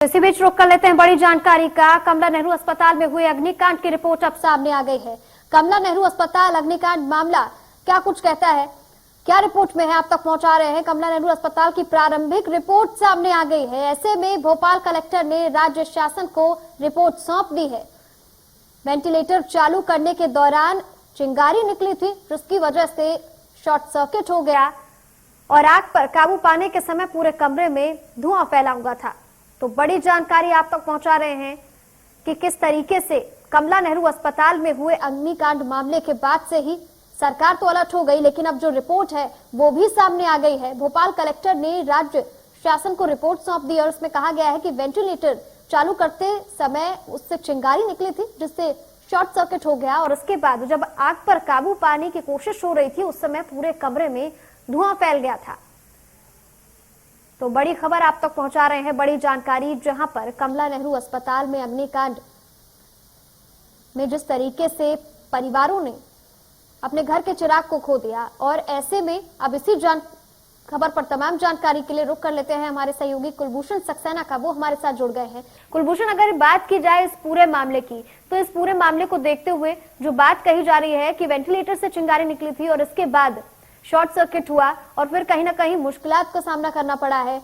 इसी बीच रुक कर लेते हैं बड़ी जानकारी का। कमला नेहरू अस्पताल में हुए अग्निकांड की रिपोर्ट अब सामने आ गई है। कमला नेहरू अस्पताल अग्निकांड मामला क्या कुछ कहता है, क्या रिपोर्ट में है, आप तक पहुंचा रहे हैं। कमला नेहरू अस्पताल की प्रारंभिक रिपोर्ट सामने आ गई है। ऐसे में भोपाल कलेक्टर ने राज्य शासन को रिपोर्ट सौंप दी है। वेंटिलेटर चालू करने के दौरान चिंगारी निकली थी, जिसकी वजह से शॉर्ट सर्किट हो गया और आग पर काबू पाने के समय पूरे कमरे में धुआं फैला हुआ था। तो बड़ी जानकारी आप तक पहुंचा रहे हैं कि किस तरीके से कमला नेहरू अस्पताल में हुए अग्निकांड मामले के बाद से ही सरकार तो अलर्ट हो गई, लेकिन अब जो रिपोर्ट है वो भी सामने आ गई है। भोपाल कलेक्टर ने राज्य शासन को रिपोर्ट सौंप दी और उसमें कहा गया है कि वेंटिलेटर चालू करते समय उससे चिंगारी निकली थी, जिससे शॉर्ट सर्किट हो गया और उसके बाद जब आग पर काबू पाने की कोशिश हो रही थी उस समय पूरे कमरे में धुआं फैल गया था। तो बड़ी खबर आप तक पहुंचा रहे हैं, बड़ी जानकारी, जहां पर कमला नेहरू अस्पताल में अग्निकांड में जिस तरीके से परिवारों ने अपने घर के चिराग को खो दिया और ऐसे में अब इसी खबर पर तमाम जानकारी के लिए रुक कर लेते हैं हमारे सहयोगी कुलभूषण सक्सेना का। वो हमारे साथ जुड़ गए हैं। कुलभूषण, अगर बात की जाए इस पूरे मामले की, तो इस पूरे मामले को देखते हुए जो बात कही जा रही है कि वेंटिलेटर से चिंगारी निकली थी और इसके बाद शॉर्ट सर्किट हुआ और फिर कहीं ना कहीं मुश्किलात का सामना करना पड़ा है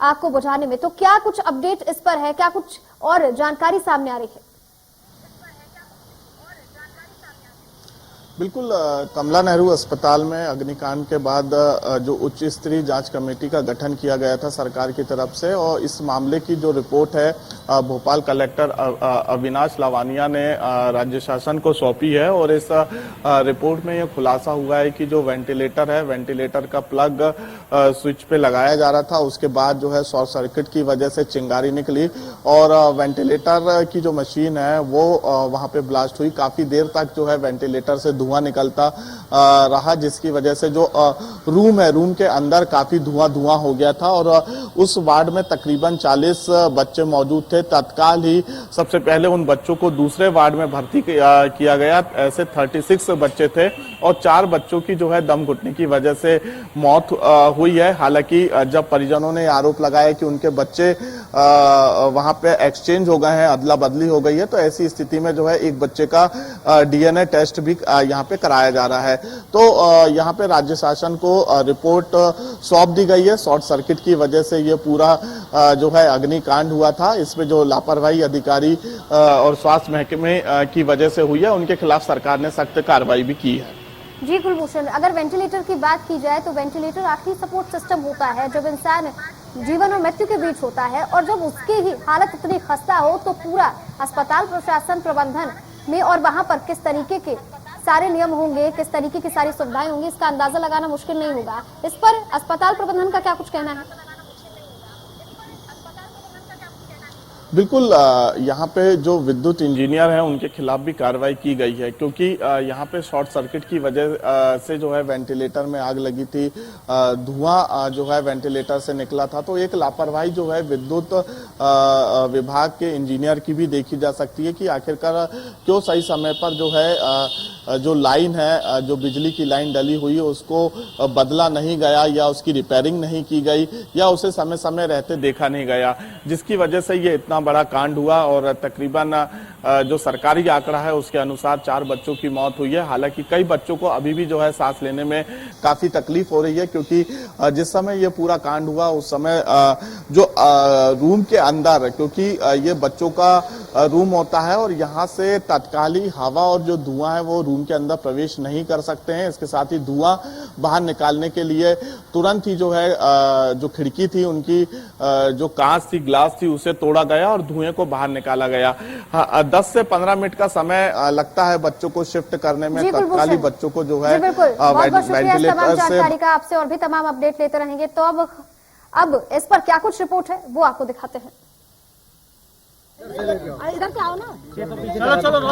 आग को बुझाने में, तो क्या कुछ अपडेट इस पर है, क्या कुछ और जानकारी सामने आ रही है? बिल्कुल, कमला नेहरू अस्पताल में अग्निकांड के बाद जो उच्च स्तरीय जांच कमेटी का गठन किया गया था सरकार की तरफ से, और इस मामले की जो रिपोर्ट है भोपाल कलेक्टर अविनाश लावानिया ने राज्य शासन को सौंपी है। और इस रिपोर्ट में यह खुलासा हुआ है कि जो वेंटिलेटर है, वेंटिलेटर का प्लग स्विच पे लगाया जा रहा था, उसके बाद जो है शॉर्ट सर्किट की वजह से चिंगारी निकली और वेंटिलेटर की जो मशीन है वो वहां पे ब्लास्ट हुई। काफी देर तक जो है वेंटिलेटर से धुआं निकलता रहा, जिसकी वजह से जो रूम है, रूम के अंदर काफी धुआं हो गया था और उस वार्ड में तकरीबन 40 बच्चे मौजूद थे। तत्काल ही सबसे पहले उन बच्चों को दूसरे वार्ड में भर्ती किया गया। ऐसे 36 बच्चे थे और 4 बच्चों की जो है दम घुटने की वजह से मौत हुई है। हालांकि जब परिजनों ने आरोप लगाया कि उनके बच्चे वहां पे एक्सचेंज हो गए हैं, अदला बदली हो गई है, तो ऐसी स्थिति में जो है एक बच्चे का डीएनए टेस्ट भी यहाँ पे कराया जा रहा है। तो यहाँ पे राज्य शासन को रिपोर्ट सौंप दी गई है। शॉर्ट सर्किट की वजह से ये पूरा जो है अग्निकांड हुआ था। इसमें जो लापरवाही अधिकारी और स्वास्थ्य महकमे की वजह से हुई है, उनके खिलाफ सरकार ने सख्त कार्रवाई भी की है। जी कुलभूषण, अगर वेंटिलेटर की बात की जाए तो वेंटिलेटर आखिरी सपोर्ट सिस्टम होता है जब इंसान जीवन और मृत्यु के बीच होता है, और जब उसकी ही हालत इतनी खस्ता हो तो पूरा अस्पताल प्रशासन प्रबंधन में और वहां पर किस तरीके के सारे नियम होंगे, किस तरीके की सारी सुविधाएं होंगी, इसका अंदाजा लगाना मुश्किल नहीं होगा। इस पर अस्पताल प्रबंधन का क्या कुछ कहना है? बिल्कुल, यहाँ पे जो विद्युत इंजीनियर हैं उनके खिलाफ भी कार्रवाई की गई है, क्योंकि यहाँ पे शॉर्ट सर्किट की वजह से जो है वेंटिलेटर में आग लगी थी, धुआं जो है वेंटिलेटर से निकला था। तो एक लापरवाही जो है विद्युत विभाग के इंजीनियर की भी देखी जा सकती है कि आखिरकार क्यों सही समय पर जो है जो लाइन है, जो बिजली की लाइन डली हुई है, उसको बदला नहीं गया या उसकी रिपेयरिंग नहीं की गई या उसे समय समय रहते देखा नहीं गया, जिसकी वजह से ये इतना बड़ा कांड हुआ। और तकरीबन जो सरकारी आंकड़ा है उसके अनुसार 4 बच्चों की मौत हुई है। हालांकि कई बच्चों को अभी भी जो है सांस लेने में काफी तकलीफ हो रही है, क्योंकि जिस समय ये पूरा कांड हुआ उस समय जो रूम के अंदर, क्योंकि ये बच्चों का रूम होता है और यहाँ से तत्काली हवा और जो धुआं है वो रूम के अंदर प्रवेश नहीं कर सकते हैं। इसके साथ ही धुआं बाहर निकालने के लिए तुरंत ही जो है जो खिड़की थी उनकी जो कांच थी, ग्लास थी, उसे तोड़ा गया और धुएं को बाहर निकाला गया। 10 से 15 मिनट का समय लगता है बच्चों को शिफ्ट करने में। तत्काली बच्चों को जो है वेंटिलेटर से का आपसे और भी तमाम अपडेट लेते रहेंगे। तो अब इस पर क्या कुछ रिपोर्ट है वो आपको दिखाते हैं। इधर क्या हो ना, चलो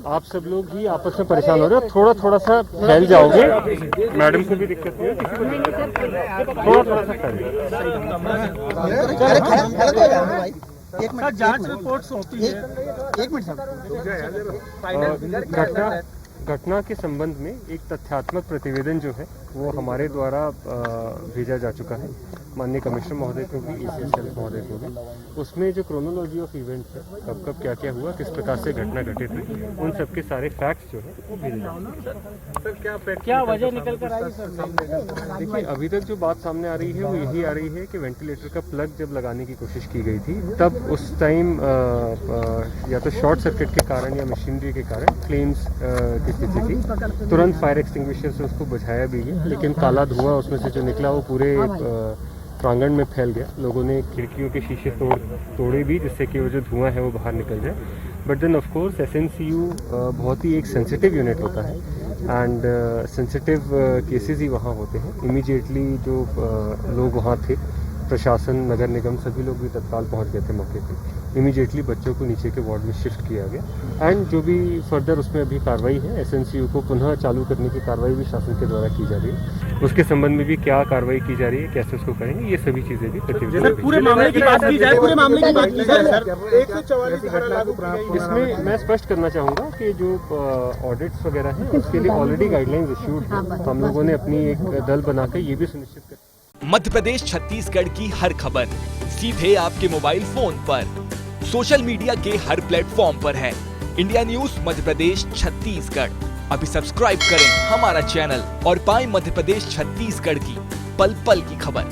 आप सब लोग ही आपस में परेशान हो रहे हो, थोड़ा थोड़ा सा फैल जाओगे। मैडम को भी दिक्कत है, थोड़ा थोड़ा सा फैल जाओ। जांच रिपोर्ट सौंपी है, एक मिनट घटना के संबंध में एक तथ्यात्मक प्रतिवेदन जो है वो हमारे द्वारा भेजा जा चुका है माननीय कमिश्नर महोदय को भी, ACSL महोदय को भी, उसमें जो क्रोनोलॉजी ऑफ इवेंट्स है, कब कब क्या क्या हुआ, किस प्रकार से घटना घटित हुई, उन सबके सारे फैक्ट्स जो है वो भेजे जाएंगे। क्या वजह निकल कर आई सर सामने? देखिए, अभी तक जो बात सामने आ रही है वो यही आ रही है कि वेंटिलेटर का प्लग जब लगाने की कोशिश की गई थी, तब उस टाइम या तो शॉर्ट सर्किट के कारण या मशीनरी के कारण फ्लेम्स की स्थिति थी। तुरंत फायर एक्सटिंग्विशर से उसको बुझाया भी गया, लेकिन काला धुआं उसमें से जो निकला वो पूरे प्रांगण में फैल गया। लोगों ने खिड़कियों के शीशे तोड़े भी, जिससे कि वो जो धुआं है वो बाहर निकल जाए। But then of course SNCU बहुत ही एक सेंसिटिव यूनिट होता है एंड सेंसिटिव केसेस ही वहाँ होते हैं। इमीडिएटली जो लोग वहाँ थे, प्रशासन, नगर निगम, सभी लोग भी तत्काल पहुँच गए थे मौके पे। इमीडिएटली बच्चों को नीचे के वार्ड में शिफ्ट किया गया एंड जो भी फर्दर उसमें अभी कार्रवाई है, SNCU को पुनः चालू करने की कार्रवाई भी शासन के द्वारा की जा रही है। उसके संबंध में भी क्या कार्रवाई की जा रही है, कैसे उसको करेंगे, ये सभी चीज़ें भी पूरे मामले की बात की जाए, पूरे मामले की बात की जाए सर, 144 इसमें मैं स्पष्ट करना चाहूँगा कि जो ऑडिट्स वगैरह हैं उसके लिए ऑलरेडी गाइडलाइंस इश्यूड है। हम लोगों ने अपनी एक दल बनाकर ये भी सुनिश्चित कर मध्य प्रदेश छत्तीसगढ़ की हर खबर सीधे आपके मोबाइल फोन पर, सोशल मीडिया के हर प्लेटफॉर्म पर है। इंडिया न्यूज मध्य प्रदेश छत्तीसगढ़, अभी सब्सक्राइब करें हमारा चैनल और पाएं मध्य प्रदेश छत्तीसगढ़ की पल पल की खबर।